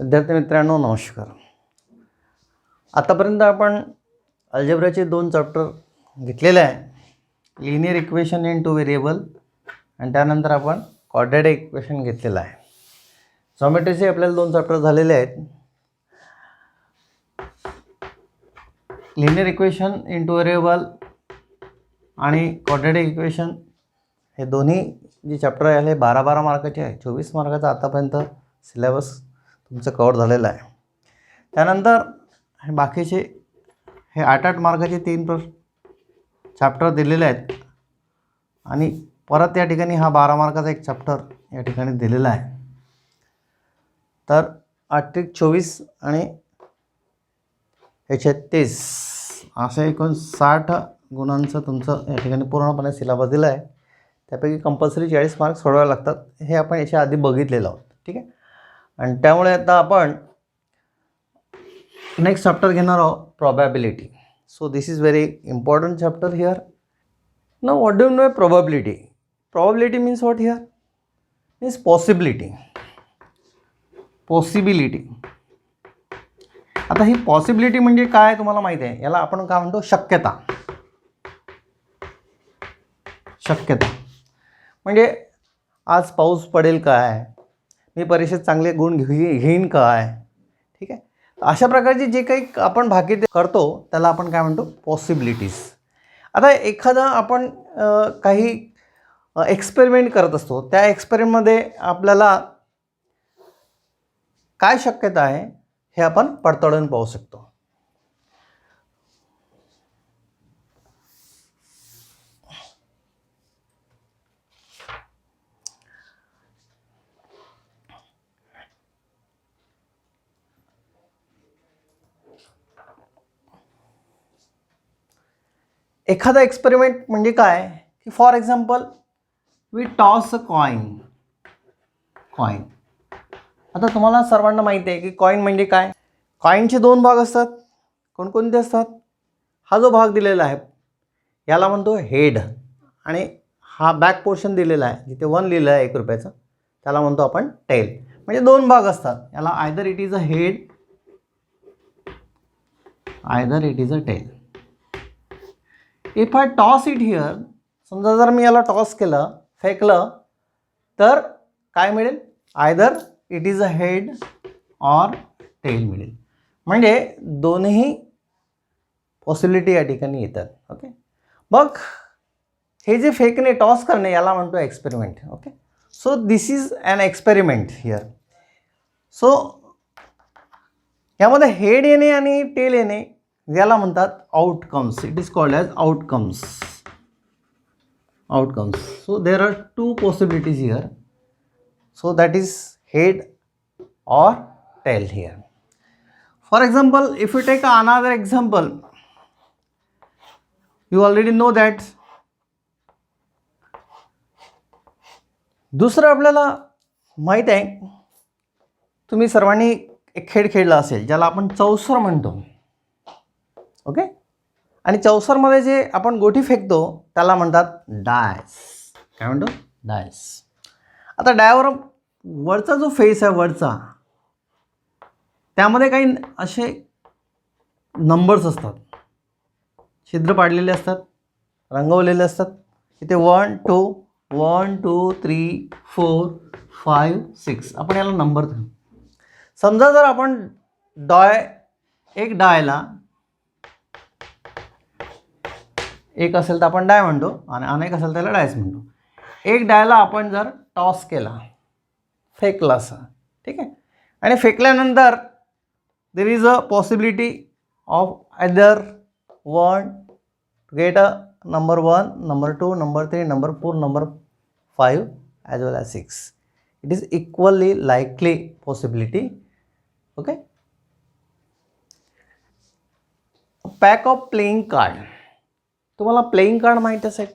विद्यार्थी मित्रांनो नमस्कार. आतापर्यंत आपण अल्जेब्राचे 2 चॅप्टर घेतलेले आहे, लिनियर इक्वेशन इन 2 व्हेरिएबल आणि त्यानंतर आपण क्वाड्रॅटिक इक्वेशन घेतलेलं आहे. जॉमेट्रीचे आपल्याला 2 चॅप्टर झालेले आहेत. लिनियर इक्वेशन इन 2 व्हेरिएबल आणि क्वाड्रॅटिक इक्वेशन हे दोन्ही जे चॅप्टर आहे हे 12 मार्काचे आहे. 24 मार्काचा आतापर्यंत सिलेबस तुमचं कव्हर झालेलं आहे. त्यानंतर हे बाकीचे हे 8 मार्काचे 3 चॅप्टर दिलेले आहेत आणि परत या ठिकाणी हा 12 मार्काचा एक चॅप्टर या ठिकाणी दिलेला आहे. तर 8×24 आणि 136 असे एकूण 60 गुणांचं तुमचं या ठिकाणी पूर्णपणे सिलेबस दिला आहे. त्यापैकी कंपल्सरी 40 मार्क सोडवावे लागतात. हे आपण याच्या आधी बघितलेलं आहोत. ठीक आहे. आणि त्यामुळे आता आपण नेक्स्ट चॅप्टर घेणार आहोत, probability. So this is very important chapter here. Now what do you know probability? Probability means what here? Means possibility. आता ही पॉसिबिलिटी म्हणजे काय तुम्हाला माहिती आहे? याला आपण काय म्हणतो? शक्यता. म्हणजे आज पाऊस पडेल काय, मी परीक्षेत चांगले गुण घेईन काय. ठीक आहे. अशा प्रकारचे जे काही आपण भाकीत करतो त्याला आपण काय म्हणतो? पॉसिबिलिटीज. आता एखादा आपण काही एक्सपेरिमेंट करत असतो, त्या एक्सपेरिमेंटमध्ये आपल्याला काय शक्यता आहे हे आपण पडताळून पाहू शकतो. एखादा एक्सपेरिमेंट म्हणजे काय की for example we toss a coin. आता तुम्हाला सर्वांना माहिती आहे की कॉइन म्हणजे काय. कॉइनचे 2 भाग असतात. कोणकोणते असतात? हा जो भाग दिलेला आहे याला म्हणतो हेड आणि हा बॅक पोर्शन दिलेला आहे जिथे 1 लिहिलं आहे 1 रुपयाचं त्याला म्हणतो आपण टेल. म्हणजे 2 भाग असतात. याला either it is a head, either it is a tail. If I toss it here, समजा जर मी याला टॉस केलं, फेकलं, तर काय मिळेल? Either it is a head or tail मिळेल. म्हणजे दोन्ही पॉसिबिलिटी या ठिकाणी येतात. ओके. मग हे जे फेकणे, टॉस करणे याला म्हणतो experiment. Okay. So this is an experiment here. So यामध्ये हेड येणे आणि टेल येणे याला म्हणतात outcomes. It is called as outcomes. So there are 2 possibilities here. So that is head or tail here. For example, if you take another example, you already know that. दुसरं आपल्याला माहीत आहे, तुम्ही सर्वांनी एक खेळ खेळला असेल ज्याला आपण चौसर म्हणतो. ओके. आणि चौसरमध्ये जे आपण गोटी फेकतो त्याला म्हणतात डायस. काय म्हणतो? डायस. आता डायवर वरचा जो फेस आहे वरचा, त्यामध्ये काही असे नंबर्स असतात, छिद्र पाडलेले असतात, रंगवलेले असतात. इथे 1 2 3 4 5 6 आपण याला नंबर देऊ. समजा जर आपण एक डायला एक असेल तर आपण डाय म्हणतो आणि अनेक असेल त्याला डायस म्हणतो. एक डायला आपण जर टॉस केला, फेकला असं. ठीक आहे. आणि फेकल्यानंतर there is a possibility of either 1 get a number 1, number 2, number 3, number 4, number 5 as well as 6. It is equally likely possibility. Okay. Pack of playing card. तुम्हाला प्लेइंग कार्ड माहीत असेल.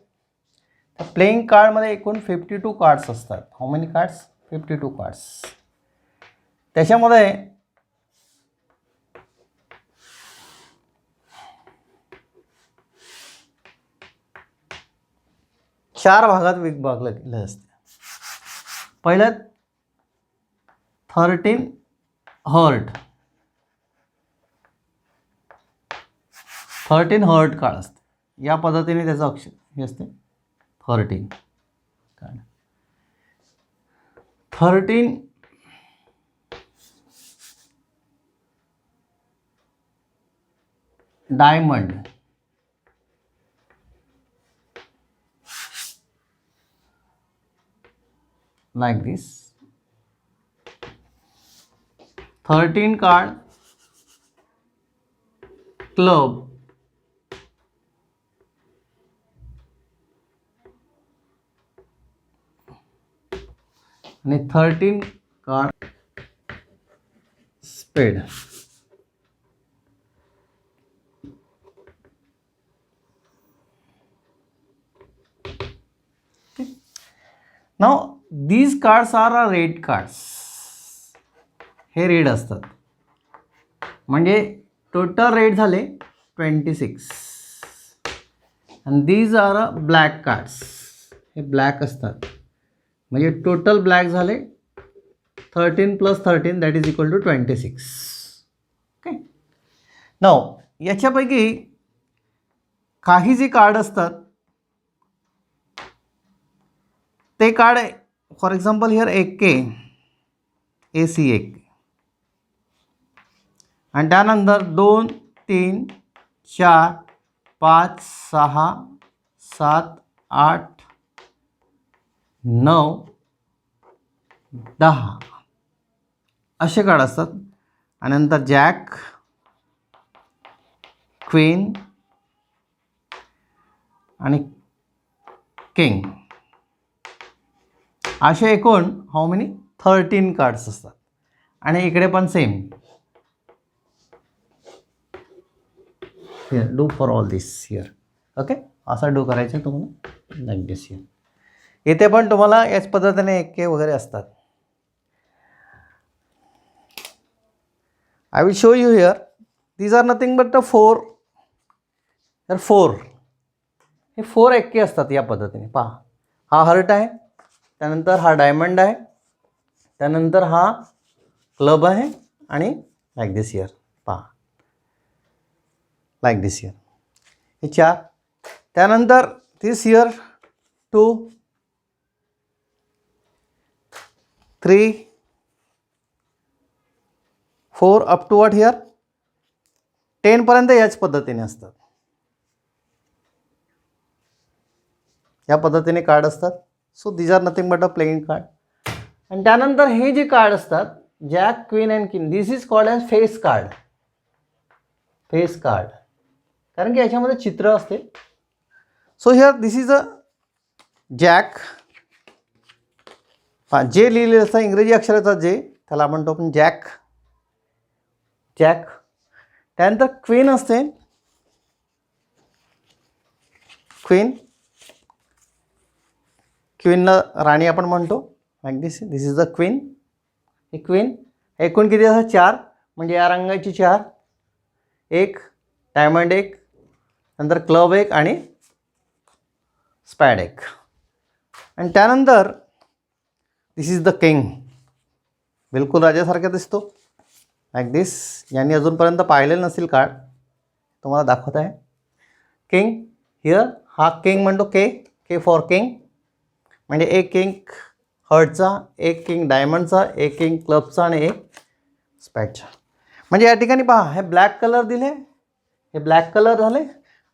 त्या प्लेइंग कार्डमध्ये एकूण 52 कार्ड्स असतात. How many cards? 52 कार्ड्स. त्याच्यामध्ये 4 भागात विभागलेलं असते. पहिलं 13 हर्ट 13 हर्ट कार्ड असते. या पद्धतीने त्याचं अक्षर हे असते 13 card. 13 diamond like this. 13 card club and 13 card spade. Okay. Now these cards are red cards. हे रेड असतात म्हणजे टोटल रेड झाले 26 आणि दीज आर ब्लॅक कार्ड्स. हे ब्लॅक असतात म्हणजे टोटल ब्लॅक झाले 13 + 13 that is equal to 26. Okay. नाव याच्यापैकी काही जे कार्ड असतात ते card for example here AK AC आणि त्यानंतर 2 3 4 5 6 7 8 9 10 असे कार्ड असतात. आणि नंतर जॅक क्वीन आणि किंग असे एकूण हाऊ मेनी 13 कार्ड्स असतात. आणि इकडे पण same here do for all this here. Okay. असं डू करायचं तुम्हाला लाईक दिस here. इथे पण तुम्हाला याच पद्धतीने AK वगैरे असतात. I will show you here. These are nothing but 4 तर 4 हे 4 AK असतात या पद्धतीने. पहा हा हर्ट आहे, त्यानंतर हा डायमंड आहे, त्यानंतर हा क्लब आहे आणि लाईक दिस हिअर. पहा like this here. हे 4 त्यानंतर this here 2 3 4 up to what here 10 पर्यंत याच पद्धतीने असतात. या पद्धतीने कार्ड असतात. So these are nothing but a plain card. आणि त्यानंतर हे जे कार्ड असतात jack queen and king this is called as face card. Face card कारण की याच्यामध्ये चित्र असते. So here this is a jack. जे लिहिलेलं असतं इंग्रजी अक्षराचा जे त्याला म्हणतो आपण जॅक. जॅक त्यानंतर क्वीन असते. क्वीन क्वीनला राणी आपण म्हणतो like this. This is the queen. ही क्वीन एकूण किती असतात 4 म्हणजे या रंगाची 4 एक डायमंड एक नंतर क्लब एक आणि स्पॅड एक. आणि त्यानंतर दिस इज द किंग. बिलकुल राजासारखा दिसतो लाईक दिस. यांनी अजूनपर्यंत पाहिलेलं नसेल कार्ड तुम्हाला दाखवत आहे. किंग हिअर हा किंग म्हणतो के फॉर किंग म्हणजे एक किंग हर्टचा, एक किंग डायमंडचा, एक किंग क्लबचा आणि एक स्पॅडचा. म्हणजे या ठिकाणी पहा हे ब्लॅक कलर दिले, हे ब्लॅक कलर झाले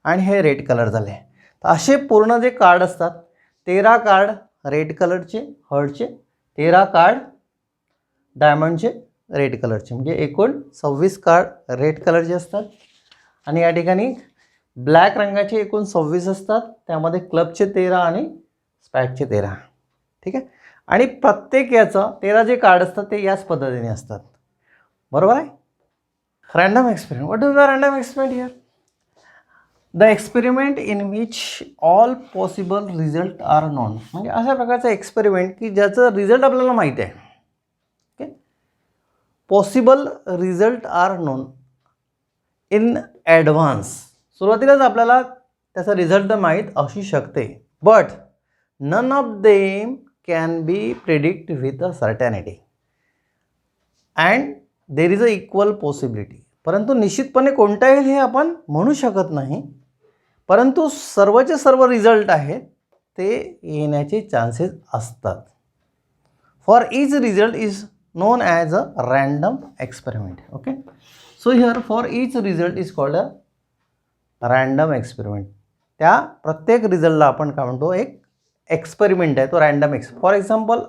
आणि हे रेड कलर झाले. तर असे पूर्ण जे कार्ड असतात 13 कार्ड रेड कलरचे हर्टचे, 13 कार्ड डायमंडचे रेड कलरचे म्हणजे एकूण 26 कार्ड रेड कलरचे असतात. आणि या ठिकाणी ब्लॅक रंगाचे एकूण 26 असतात. त्यामध्ये क्लबचे 13 आणि स्पॅडचे 13. ठीक आहे. आणि प्रत्येक याचं 13 जे कार्ड असतात ते याच पद्धतीने असतात. बरोबर आहे. Random experiment. What is the random experiment here? The experiment in which all possible result are known. म्हणजे अशा प्रकारचा एक्सपेरिमेंट की ज्याचं रिझल्ट आपल्याला माहिती आहे. Okay. Possible result are known in advance. सुरुवातीलाच आपल्याला त्याचा रिझल्ट माहीत असू शकते. But none of them can be predict with a certainty. And there is a equal possibility. परंतु निश्चितपणे कोणता येईल हे आपण म्हणू शकत नाही. परंतु सर्वचे सर्व रिझल्ट आहेत ते येण्याचे चान्सेस असतात. For each result is known as a random experiment. Okay, so here for each result is called a random experiment. त्या प्रत्येक रिझल्टला आपण काय म्हणतो, एक एक्सपेरिमेंट आहे तो random for example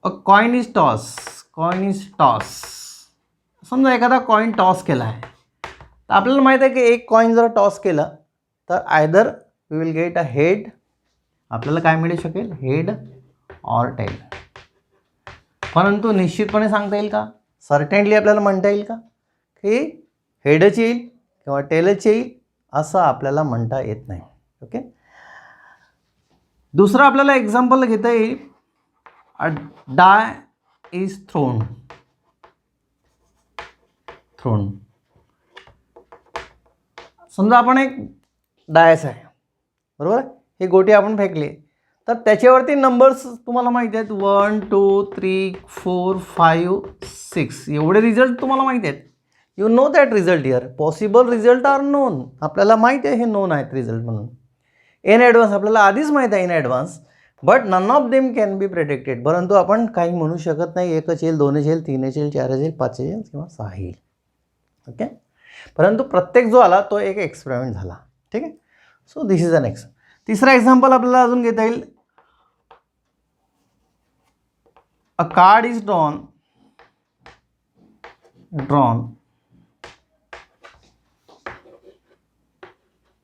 a coin is toss. समजा एखादा कॉइन टॉस केला आहे, तर आपल्याला माहित आहे की एक कॉइन जर टॉस केला तर either we will get a head, आपल्याला काय मिळू शकेल, हेड ऑर टेल. परंतु निश्चितपणे सांगता येईल का, सर्टेनली आपल्याला म्हणता येईल का की हेडच येईल किंवा टेलच येईल, असं आपल्याला म्हणता येत नाही. ओके, दुसरं आपल्याला एक्झाम्पल घेता येईल, अ डाय इज थ्रोन. समजा आपण एक डायस आहे, बरोबर, ही गोटी आपण फेकली, तर त्याच्यावरती नंबर्स तुम्हाला माहिती आहेत, 1 2 3 4 5 6 एवढे रिझल्ट तुम्हाला माहिती आहेत. You know that result here, possible result are known. आपल्याला माहिती आहे हे नोन आहेत रिझल्ट म्हणून. इन ॲडव्हान्स आपल्याला आधीच माहीत आहे in advance, but none of them can be predicted. परंतु आपण काही म्हणू शकत नाही, एकच येईल, दोनच येईल, तीनच येईल, चारच येईल, पाच येईल किंवा सहा येईल. ओके, परंतु प्रत्येक जो आला तो एक एक्सपेरिमेंट झाला. ठीक आहे, so this is an ex. तिसरा एक्झाम्पल आपल्याला अजून घेता येईल, a card is drawn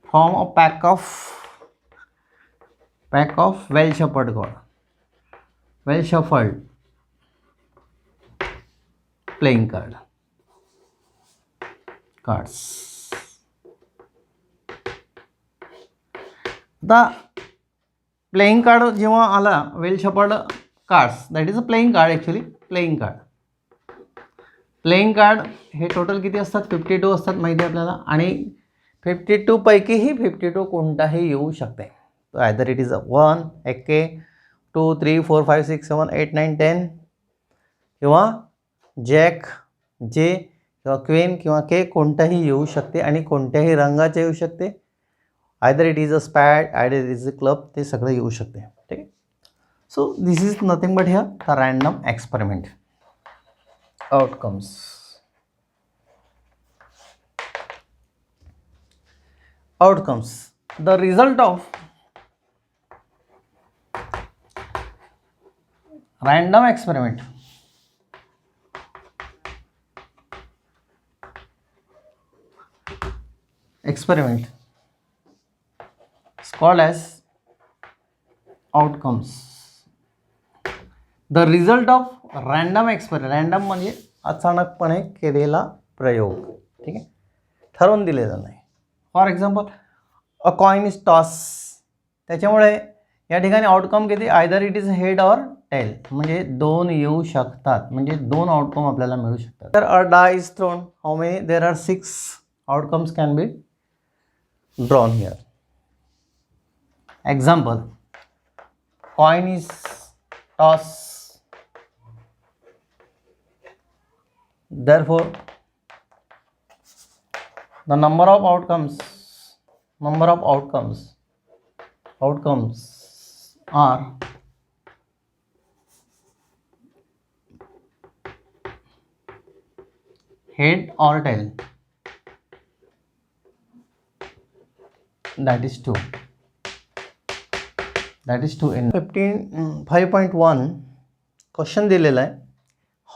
from a pack of well shuffled playing cards. आता प्लेइंग कार्ड जेव्हा आला, well shuffled cards, that is a playing card. Actually playing card हे total किती असतात, 52 असतात, माहिती आहे आपल्याला. आणि 52 पैकीही 52 कोणताही येऊ शकते. तो आयदर इट इज अ 1 1 2 3 4 5 6 7 8 9 10 किंवा जॅक जे किंवा क्वीन किंवा के कोणताही येऊ शकते आणि कोणत्याही रंगाचे येऊ शकते. Either it is a spade, either it is a club, ते सगळं येऊ शकते. ठीक आहे, so this is nothing but here the random experiment. Outcomes. The result of random experiment is called as outcomes. The result of random experiment, random म्हणजे अचानकपणे केलेला प्रयोग. ठीक आहे, ठरवून दिलेला नाही. For example a coin is toss, त्याच्यामुळे या ठिकाणी आउटकम किती, either it is head or tail, म्हणजे दोन येऊ शकतात, म्हणजे दोन आउटकम आपल्याला मिळू शकतात. तर a die is thrown, how many, there are 6 outcomes can be drawn here. Example, coin is toss, therefore the number of outcomes are head or tail, that is 2 in 5.1 question दिलेला आहे,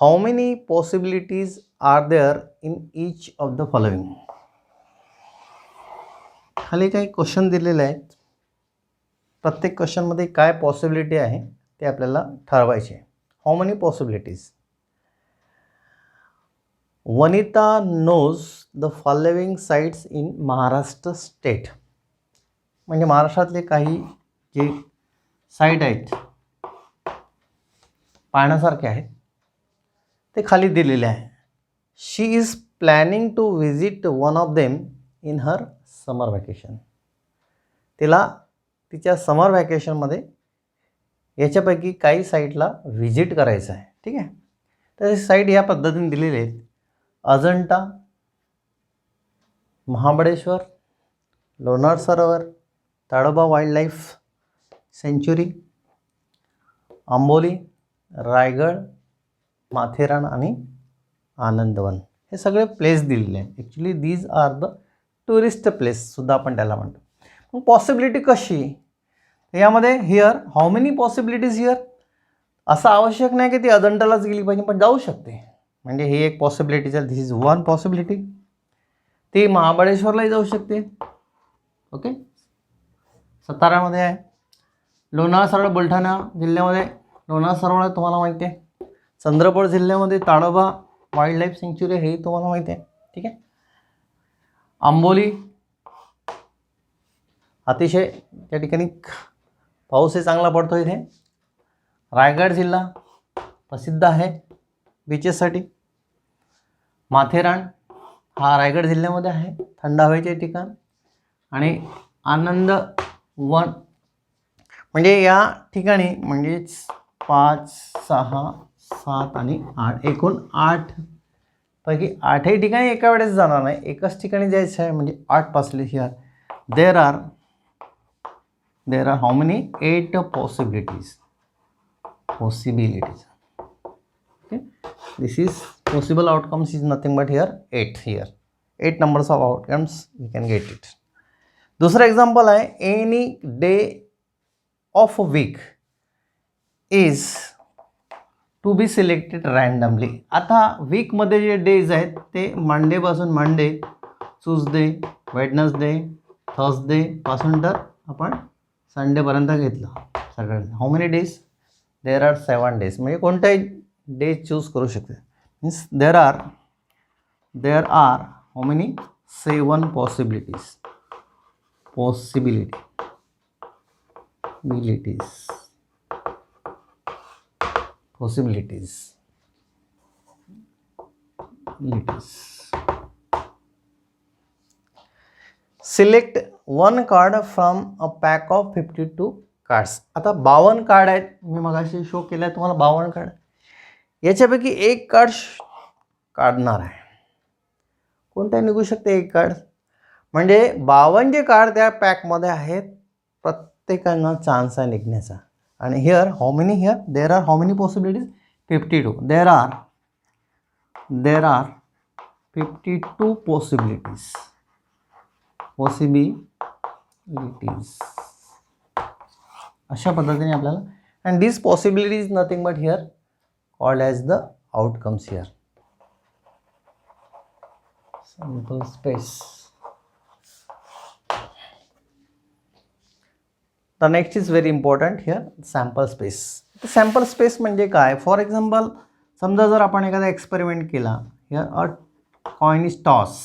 how many possibilities are there in each of the following. खाली काही question दिलेले आहेत, प्रत्येक क्वेश्चनमध्ये काय possibility आहे ते आपल्याला ठरवायचे. How many possibilities. Vanita knows the following sites in Maharashtra state. म्हणजे महाराष्ट्रातले काही जे साईट आहेत पाहण्यासारखे आहेत ते खाली दिलेले आहे. She is planning to visit one of them in her summer vacation. तिला तिच्या समर व्हॅकेशनमध्ये याच्यापैकी काही साईटला व्हिजिट करायचं आहे. ठीक आहे, तर साईट या पद्धतीने दिलेले आहेत. Ajanta, Mahabaleshwar, Lonar Sarovar, Tadoba wild life sanctuary, Amboli, Raigad, Matheran आणि आनंदवन हे सगळे प्लेस दिलेले आहेत. Actually these are the tourist प्लेससुद्धा आपण त्याला म्हणतो. मग पॉसिबिलिटी कशी यामध्ये, here how many possibilities here, असं आवश्यक नाही की ती अजंठालाच गेली पाहिजे, पण जाऊ शकते. म्हणजे ही एक पॉसिबिलिटी आहे. दिस इज वन पॉसिबिलिटी. ती महाबळेश्वरलाही जाऊ शकते. ओके, साताऱ्यामध्ये आहे. लोणार सरोवर बुलढाणा जिल्ह्यामध्ये लोणार सरोवर आहे, तुम्हाला माहिती आहे. चंद्रपूर जिल्ह्यामध्ये ताडोबा वाईल्ड लाईफ सेंच्युरी हे तुम्हाला माहिती आहे. ठीक आहे. आंबोली अतिशय त्या ठिकाणी पाऊसही चांगला पडतो इथे. रायगड जिल्हा प्रसिद्ध आहे बीचेससाठी. माथेरान हा रायगड जिल्ह्यामध्ये आहे, थंड हवेचे ठिकाण. आणि आनंदवन म्हणजे या ठिकाणी म्हणजेच 5, 6, 7 आणि 8 एकूण 8 पैकी 8ही ठिकाणी एका वेळेस जाणार नाही, एकाच ठिकाणी जायचं आहे. म्हणजे 8 पासले here there are how many 8 possibilities. Okay, this is possible outcomes is nothing but here 8. Here 8 numbers of outcomes we can get it. दूसरा एग्जाम्पल आहे, any day of week is to be selected randomly. आता वीकमध्ये जे days आहेत ते मंडेपासून Monday, Tuesday, Wednesday, Thursday पासून तर आपण संडेपर्यंत घेतलं सगळं. How many days, there are 7 days. म्हणजे कोणताही डे चूज करू शकते. Means there are how many 7 possibilities. Select 1 card from a pack of 52 cards. आता 52 कार्ड आहेत, मी मगाशी शो केलं आहे तुम्हाला 52 कार्ड. याच्यापैकी एक कार्ड काढणार आहे. कोणता निघू शकते एक कार्ड. म्हणजे 52 जे कार्ड त्या पॅकमध्ये आहेत प्रत्येकांना चान्स आहे निघण्याचा. आणि here how many, here there are how many possibilities 52. There are 52 possibilities. अशा पद्धतीने आपल्याला, and this possibility is nothing but here called as the outcomes. Here sample space. The next is very important here, sample space. Sample space म्हणजे काय. For example समजा जर आपण एखादा experiment केला, here a coin is toss.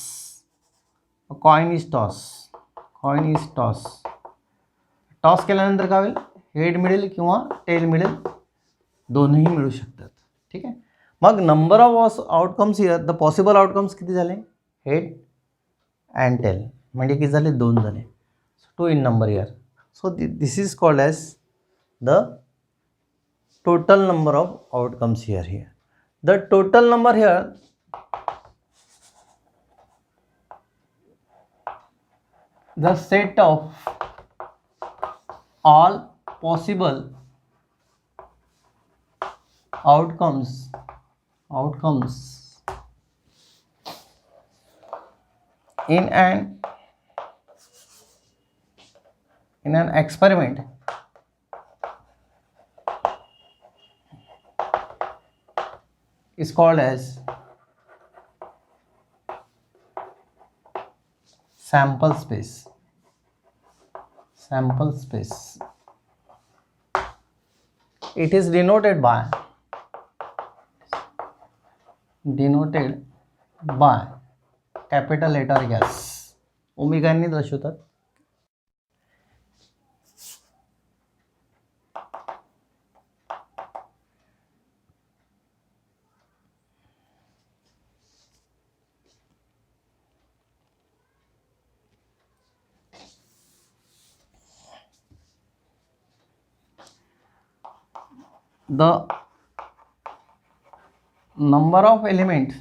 Toss केल्यानंतर काय होईल, हेड मिळेल किंवा टेल मिळेल, दोन्ही मिळू शकतात. ठीक आहे. मग number of outcomes here, the possible outcomes किती झाले, हेड अँड टेल. म्हणजे किती झाले, 2 झाले. 2 in number here. So this is called as the total number of outcomes here. The total number here, the set of all possible outcomes in an experiment is called as sample space. It is denoted by capital letter S. ओमेगांनी दर्शवतात. the number of elements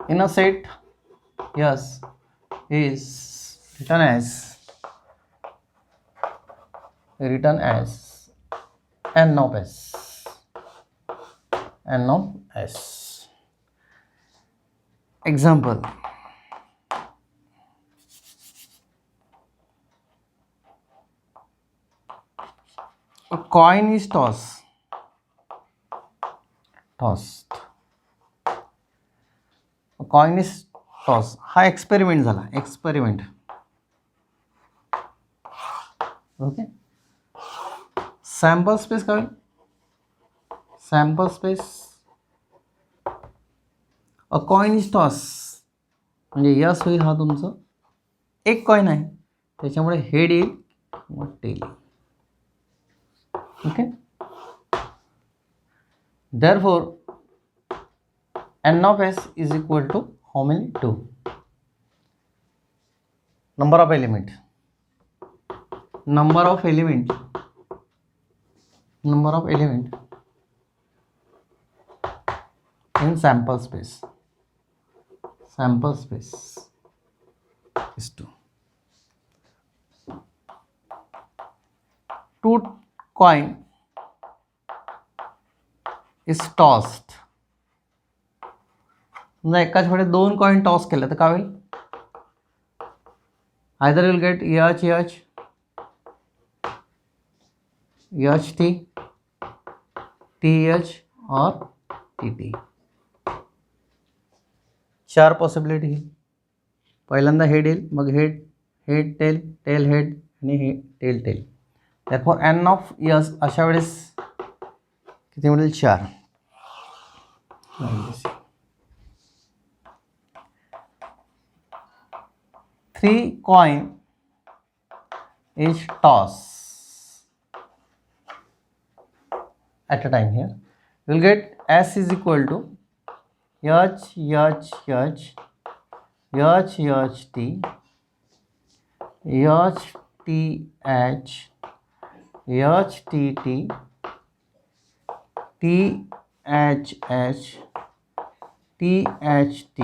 in a set yes is written as n of s. Example, a coin is tossed. A coin is tossed. हा experiment झाला. Experiment. Okay. Sample space काय? Sample space a coin is toss म्हणजे yes होईल. हा तुमचं एक coin आहे त्याच्यामुळे हेड येईल किंवा tail. Okay. Therefore n of s is equal to how many? 2. Number of element in sample space is 2. 2 coin is tossed. समजा एकाच वेळी 2 कॉइन टॉस केले तर काय होईल? Either will get HT, TH और TT. 4 पॉसिबिलिटी. पहिल्यांदा हेड येईल, मग हेड टेल, टेल हेड आणि tail. therefore n of s अशा वेळेस किती मिळेल? 4. 3 coin is tossed at a time. Here you will get s is equal to HHT, HTH, HTT, THH, THT,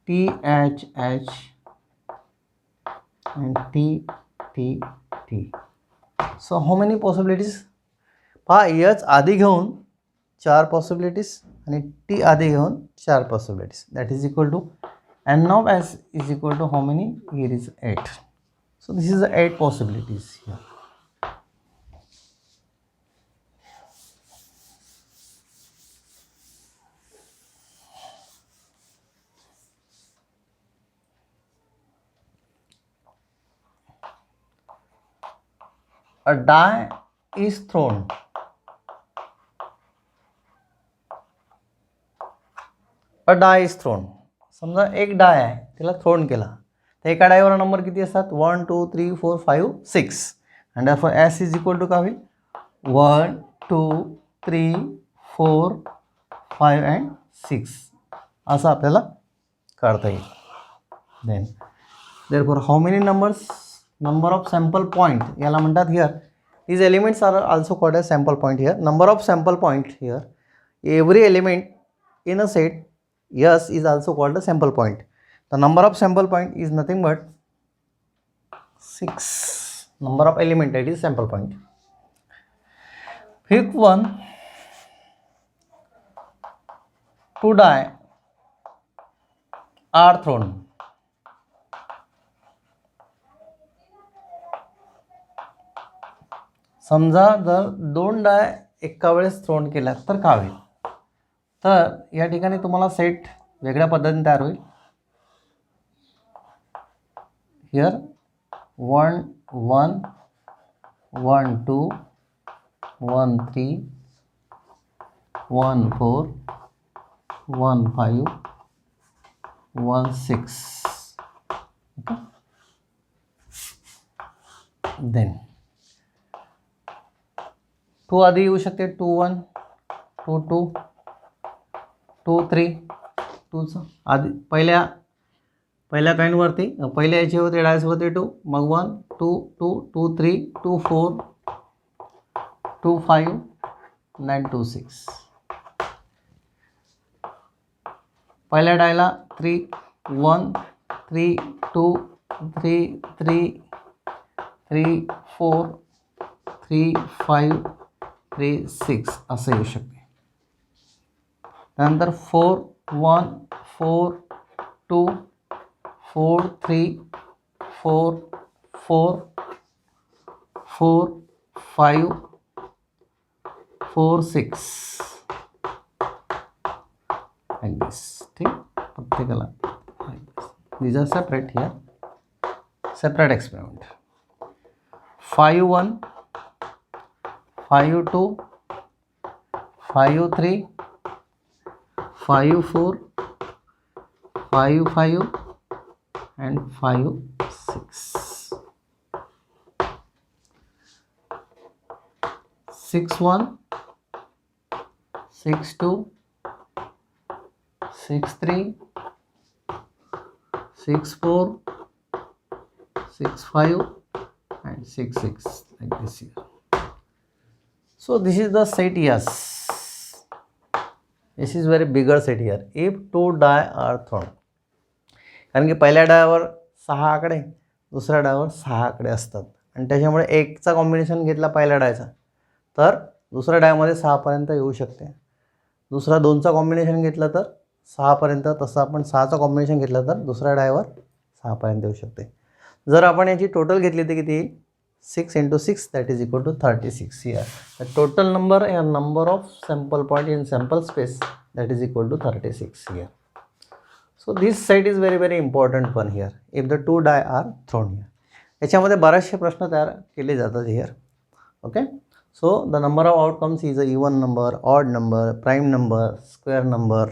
THH and TTT. So how many possibilities? पहा H आधी घेऊन 4 possibilities आणि T आधी घेऊन 4 possibilities. That is equal to n of s is equal to how many? Here is 8. So this is the 8 possibilities here. A die is thrown. समजा एक डाय आहे त्याला थ्रोन केला तर एका डायवर नंबर किती असतात? 1 2 3 4 5 6 and therefore s is equal to काय होईल? 1 2 3 4 5 and 6 असं आपल्याला काढता येईल. then therefore how many numbers? Number of sample point याला म्हणतात. here these elements are also called as sample point. here number of sample point. here every element in a set yes is also called a sample point. The number of sample point is nothing but 6. Number of element, that is sample point. Fifth one, 2 die are thrown. समजा जर 2 डाय एका वेळेस throne केल्या तर काय होईल? तर या ठिकाणी तुम्हाला सेट वेगळ्या पद्धतीने तयार होईल. हियर 1 1 1 2 1 3 1 4 1 5 1 6. okay. then 2 आधी येऊ शकते. 2 1 2 2 2 3 2 आधी पहिल्या पहिल्या काइंडवरती पहिल्या याचे होते डायसवरती 2, मग 1 2 2 2 3 2 4 2 5 9 2 6. पहिल्या डायला 3 1 3 2 3 3 3 4 3 5 3 6 असं येऊ शकते. त्यानंतर 4 1 4 2 4 3 4 4 4 5 4 6 like this. ठीक, प्रत्येकाला these are separate here, separate experiment. 5 1 5 2 5 3 5 4 5 5 and 5 6 6 1 6 2 6 3 6 4 6 5 and 6 6 like this here. So this is the set. Yes, this is very bigger set here if two die are thrown. कारण की पहिल्या डायवर 6 आकडे, दुसऱ्या driver 6 आकडे असतात आणि त्याच्यामुळे एकचा कॉम्बिनेशन घेतला पहिल्या डायचा तर दुसऱ्या डायमध्ये 6 पर्यंत येऊ शकते. दुसरा 2चा कॉम्बिनेशन घेतला तर 6 पर्यंत, तसं आपण 6चा कॉम्बिनेशन घेतला तर दुसऱ्या डायवर 6 पर्यंत येऊ शकते. जर आपण याची टोटल घेतली तर किती 6 into 6 that is equal to 36 here. The total number and number of sample point in sample space that is equal to 36 here. So this set is very very important one here if the two die are thrown here. याच्यामध्ये बरेचसे प्रश्न तयार केले जातात here. Okay, so the number of outcomes is a even number, odd number, prime number, square number.